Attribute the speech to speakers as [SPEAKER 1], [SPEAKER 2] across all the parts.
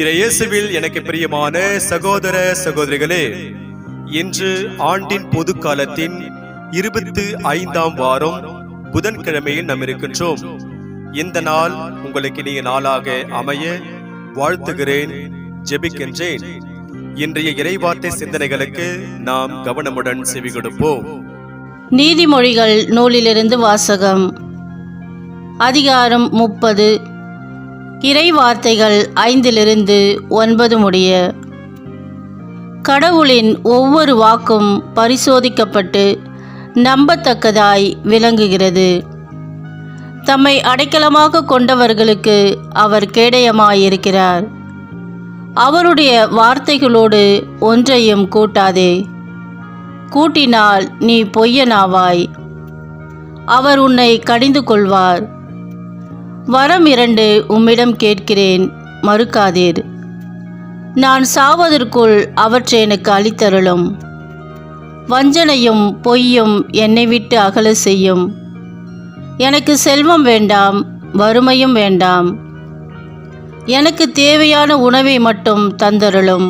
[SPEAKER 1] இயேசுவில் எனக்கு பிரியமான சகோதர சகோதரிகளே, இன்று ஆண்டின் பொது காலத்தின் 25ஆம் வாரம் புதன்கிழமையில் நாம் இருக்கின்றோம். இந்த நாள் உங்களுக்கு இனிய நாளாக அமைய வாழ்த்துகிறேன், ஜெபிக்கின்றேன். இன்றைய இறைவார்த்தை சிந்தனைகளுக்கு நாம் கவனமுடன் செவி கொடுப்போம்.
[SPEAKER 2] நீதிமொழிகள் நூலிலிருந்து வாசகம். அதிகாரம் 30. இறை வார்த்தைகள் 5-9 முடிய. கடவுளின் ஒவ்வொரு வாக்கும் பரிசோதிக்கப்பட்டு நம்பத்தக்கதாய் விளங்குகிறது. தம்மை அடைக்கலமாக கொண்டவர்களுக்கு அவர் கேடயமாயிருக்கிறார். அவருடைய வார்த்தைகளோடு ஒன்றையும் கூட்டாதே, கூட்டினால் நீ பொய்யனாவாய். அவர் உன்னை கடிந்து கொள்வார். வரம் 2 உம்மிடம் கேட்கிறேன், மறுக்காதீர். நான் சாவதற்குள் அவற்றை எனக்கு அளித்தருளும். வஞ்சனையும் பொய்யும் என்னை விட்டு அகல செய்யும். எனக்கு செல்வம் வேண்டாம், வறுமையும் வேண்டாம். எனக்கு தேவையான உணவை மட்டும் தந்தருளும்.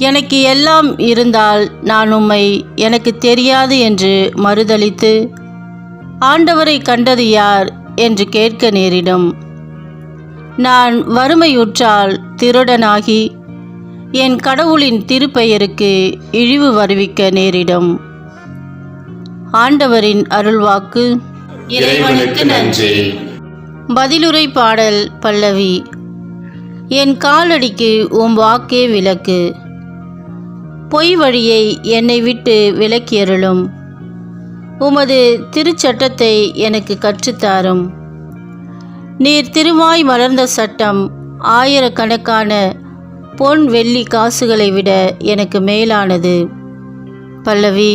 [SPEAKER 2] எனக்கு எல்லாம் இருந்தால் நான் உம்மை எனக்கு தெரியாது என்று மறுதலித்து ஆண்டவரை கண்டது யார் என்று கேட்க நேரிடும். நான் வறுமையுற்றால் திருடனாகி என் கடவுளின் திருப்பெயருக்கு இழிவு வருவிக்க நேரிடும். ஆண்டவரின் அருள்வாக்கு.
[SPEAKER 3] இறைவனுக்கு நன்றி.
[SPEAKER 2] பதிலுரை பாடல் பல்லவி. என் காலடிக்கு உம் வாக்கே விளக்கு. பொய் வழியை என்னை விட்டு விலக்கியருளும். உமது திருச்சட்டத்தை எனக்கு கற்றுத்தாரும். நீர் திருவாய் மலர்ந்த சட்டம் ஆயிரக்கணக்கான பொன் வெள்ளி காசுகளை விட எனக்கு மேலானது. பல்லவி.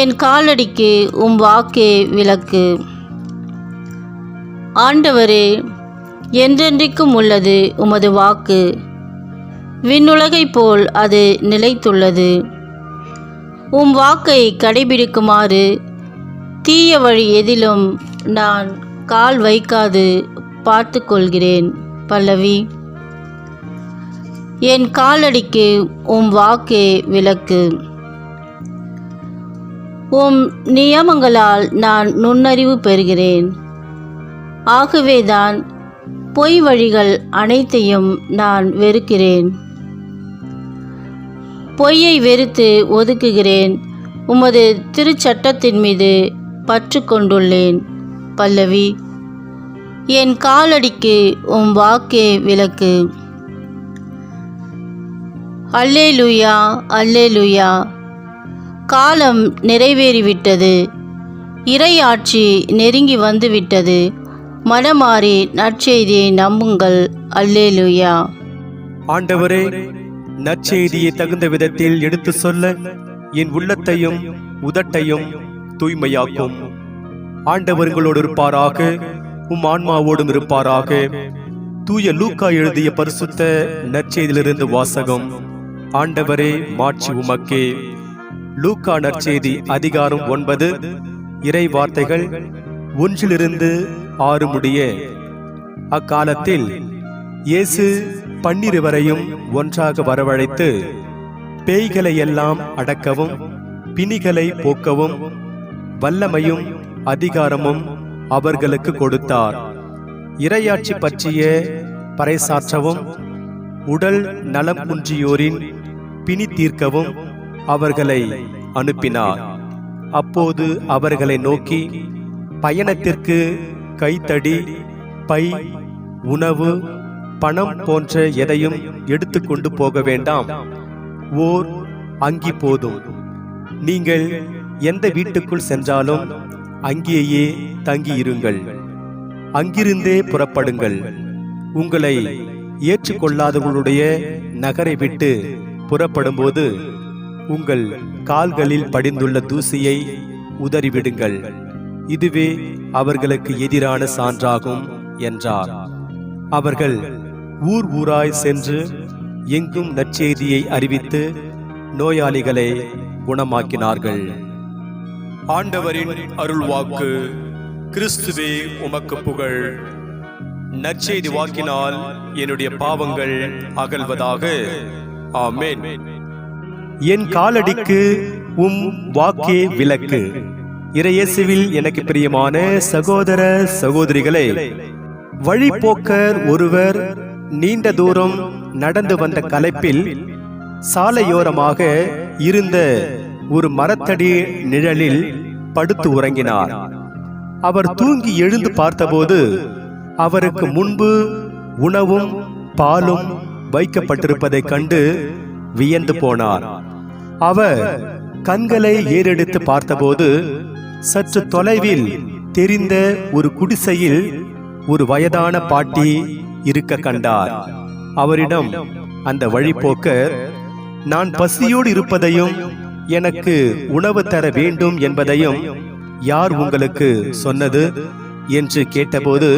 [SPEAKER 2] என் காலடிக்கு உம் வாக்கே விளக்கு. ஆண்டவரே, என்றென்றைக்கும் உள்ளது உமது வாக்கு. விண்ணுலகைப் போல் அது நிலைத்துள்ளது. உம் வாக்கை கடைபிடிக்குமாறு தீய வழி எதிலும் நான் கால் வைக்காது பார்த்து கொள்கிறேன். பல்லவி. என் காலடிக்கு உம் வாக்கே விளக்கு. உம் நியமங்களால் நான் நுண்ணறிவு பெறுகிறேன். ஆகவேதான் பொய் வழிகள் அனைத்தையும் நான் வெறுக்கிறேன். பொய்யை வெறுத்து ஒதுக்குகிறேன். உமது திருச்சட்டத்தின் மீது பற்று கொண்டுள்ளேன். பல்லவி. என் காலடிக்கு உம் வாக்கே விளக்கு. அல்லேலூயா, அல்லேலூயா. காலம் நிறைவேறிவிட்டது. இறை ஆட்சி நெருங்கி வந்துவிட்டது. மனமாறி நற்செய்தியை நம்புங்கள். அல்லேலூயா.
[SPEAKER 1] ஆண்டவரே, நற்செய்தியை தகுந்த விதத்தில் எடுத்து சொல்ல என் உள்ளத்தையும் உதட்டையும் தூய்மையாக்கும். ஆண்டவர் உங்களோடு இருப்பாராக, உம் ஆன்மாவோடும் இருப்பாராக. தூய லூக்கா எழுதிய பரிசுத்த நற்செய்தியிலிருந்து வாசகம். ஆண்டவரே, மாட்சி உமக்கே. லூக்கா நற்செய்தி அதிகாரம் 9 இறை வார்த்தைகள் 1-6 முடிய. அக்காலத்தில் இயேசு 12 ஒன்றாக வரவழைத்து பேய்களை எல்லாம் அடக்கவும் பிணிகளை போக்கவும் வல்லமையும் அதிகாரமும் அவர்களுக்கு கொடுத்தார். இறையாட்சி பற்றிய பறைசாற்றவும் உடல் நலம் குன்றியோரின் பிணி தீர்க்கவும் அவர்களை அனுப்பினார். அப்போது அவர்களை நோக்கி, பயணத்திற்கு கைத்தடி, பை, உணவு, பணம் போன்ற எதையும் எடுத்துக்கொண்டு போக வேண்டாம். ஓர் அங்கி போதும். நீங்கள் எந்த வீட்டுக்குள் சென்றாலும் அங்கேயே தங்கியிருங்கள். அங்கிருந்தே புறப்படுங்கள். உங்களை ஏற்றுக்கொள்ளாதவர்களுடைய நகரை விட்டு புறப்படும்போது உங்கள் கால்களில் படிந்துள்ள தூசியை உதறிவிடுங்கள். இதுவே அவர்களுக்கு எதிரான சான்றாகும் என்றார். அவர்கள் ஊர் ஊராய் சென்று எங்கும் நற்செய்தியை அறிவித்து நோயாளிகளை குணமாக்கினார்கள். ஆண்டவரின் அருள்வாக்கு. கிறிஸ்துவே உமக்கு புகழ். நற்செய்தி வாக்கினால் என்னுடைய பாவங்கள் அகல்வதாக. ஆமென். என் காலடிக்கு உம் வாக்கே விளக்கு. இறையேசுவில் எனக்கு பிரியமான சகோதர சகோதரிகளே, வழிபோக்கர் ஒருவர் நீண்ட தூரம் நடந்து வந்த களைப்பில் சாலையோரமாக இருந்த ஒரு மரத்தடி நிழலில் படுத்து உறங்கினார். அவர் தூங்கி எழுந்து பார்த்தபோது அவருக்கு முன்பு உணவும் பாலும் வைக்கப்பட்டிருப்பதைக் கண்டு வியந்து போனார். அவர் கண்களை ஏறெடுத்து பார்த்தபோது சற்று தொலைவில் தெரிந்த ஒரு குடிசையில் ஒரு வயதான பாட்டி இருக்க கண்டார். அவரிடம் அந்த வழிபோக்கர், நான் பசியோடு இருப்பதையும் எனக்கு உணவு தர வேண்டும் என்பதையும் யார் உங்களுக்கு சொன்னது என்று கேட்டபோது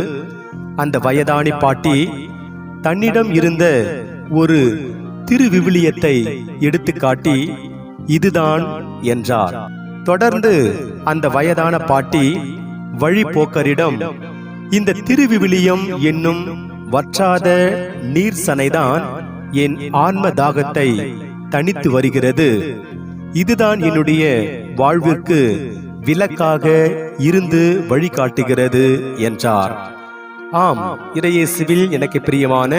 [SPEAKER 1] அந்த வயதானி பாட்டி தன்னிடம் இருந்த ஒரு திருவிவிலியத்தை எடுத்து காட்டி இதுதான் என்றார். தொடர்ந்து அந்த வயதான பாட்டி வழிபோக்கரிடம், இந்த திருவிவிலியம் என்னும் வற்றாத நீர் சனைதான் என் ஆன்ம தாகத்தை தணித்து வருகிறது. இதுதான் என்னுடைய வாழ்விற்கு விளக்காக இருந்து வழிகாட்டுகிறது என்றார். ஆம், இறையேசுவில் எனக்கு பிரியமான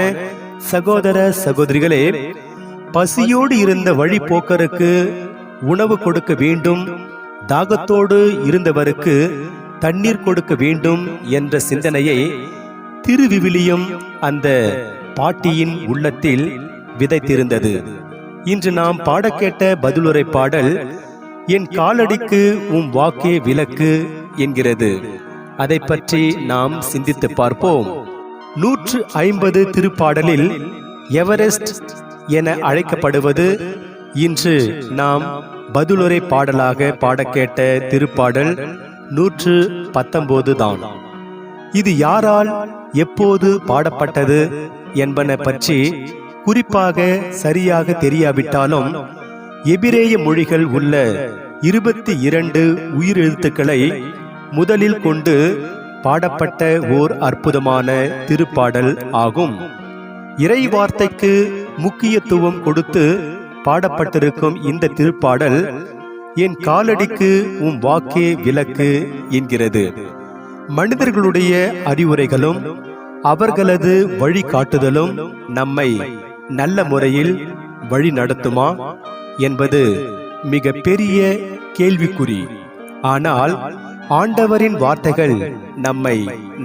[SPEAKER 1] சகோதர சகோதரிகளே, பசியோடு இருந்த வழிபோக்கருக்கு உணவு கொடுக்க வேண்டும், தாகத்தோடு இருந்தவருக்கு தண்ணீர் கொடுக்க வேண்டும் என்ற சிந்தனையை திருவிவிலியம் அந்த பாட்டியின் உள்ளத்தில் விதைத்திருந்தது. இன்று நாம் பாடக்கேட்ட பதிலுரை பாடல் என் காலடிக்கு உம் வாக்கே விளக்கு என்கிறது. அதை பற்றி நாம் சிந்தித்து பார்ப்போம். 150 திருப்பாடலில் எவரெஸ்ட் என அழைக்கப்படுவது இன்று நாம் பதிலுரை பாடலாக பாடக்கேட்ட திருப்பாடல் 119 தான். இது யாரால் எப்போது பாடப்பட்டது என்பன பற்றி குறிப்பாக சரியாக தெரியாவிட்டாலும் எபிரேய மொழிகள் உள்ள 22 உயிரெழுத்துக்களை முதலில் கொண்டு பாடப்பட்ட ஓர் அற்புதமான திருப்பாடல் ஆகும். இறை வார்த்தைக்கு முக்கியத்துவம் கொடுத்து பாடப்பட்டிருக்கும் இந்த திருப்பாடல் என் காலடிக்கு உம் வாக்கே விளக்கு என்கிறது. மனிதர்களுடைய அறிவுரைகளும் அவர்களது வழிகாட்டுதலும் நம்மை நல்ல முறையில் வழி நடத்துமா என்பது மிக பெரிய கேள்விக்குறி. ஆனால் ஆண்டவரின் வார்த்தைகள் நம்மை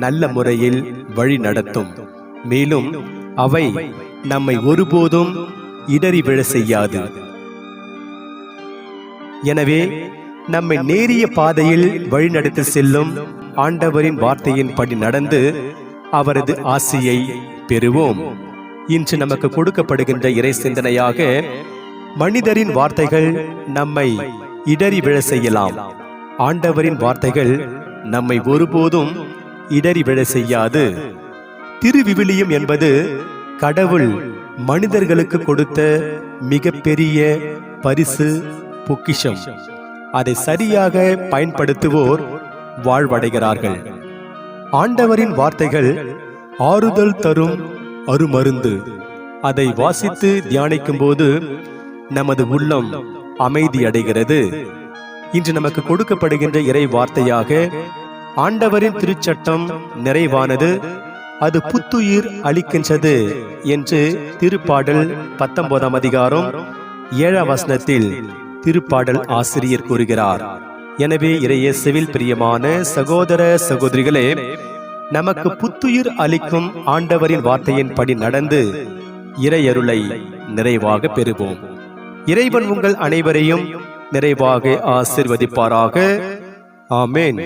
[SPEAKER 1] நல்ல முறையில் வழி நடத்தும். மேலும் அவை நம்மை ஒருபோதும் இடறி விழ செய்யாது. எனவே நம்மை நேரிய பாதையில் வழிநடத்தி செல்லும் ஆண்டவரின் வார்த்தையின் படி நடந்து அவரது ஆசியை பெறுவோம். இன்று நமக்கு கொடுக்கப்படுகின்ற இறை சிந்தனையாக, மனிதரின் வார்த்தைகள் நம்மை இடறி விழ செய்யலாம், ஆண்டவரின் வார்த்தைகள் நம்மை ஒருபோதும் இடறி விழ செய்யாது. திருவிவிலியம் என்பது கடவுள் மனிதர்களுக்கு கொடுத்த மிகப்பெரிய பரிசு, பொக்கிஷம். அதை சரியாக பயன்படுத்துவோர் வாழ்வடைகிறார்கள். ஆண்டவரின் வார்த்தைகள் ஆறுதல் தரும் அருமருந்து. அதை வாசித்து தியானிக்கும் போது நமது உள்ளம் அமைதி அடைகிறது. இன்று நமக்கு கொடுக்கப்படுகின்ற இறை வார்த்தையாக, ஆண்டவரின் திருச்சட்டம் நிறைவானது, அது புத்துயிர் அளிக்கின்றது என்று திருப்பாடல் 19 அதிகாரம் 7 வசனத்தில் திருப்பாடல் ஆசிரியர் கூறுகிறார். எனவே இறையேசுவில் பிரியமான சகோதர சகோதரிகளே, நமக்கு புத்துயிர் அளிக்கும் ஆண்டவரின் வார்த்தையின் படி நடந்து இறையருளை நிறைவாக பெறுவோம். இறைவன் உங்கள் அனைவரையும் நிறைவாக ஆசீர்வதிப்பாராக. ஆமென்.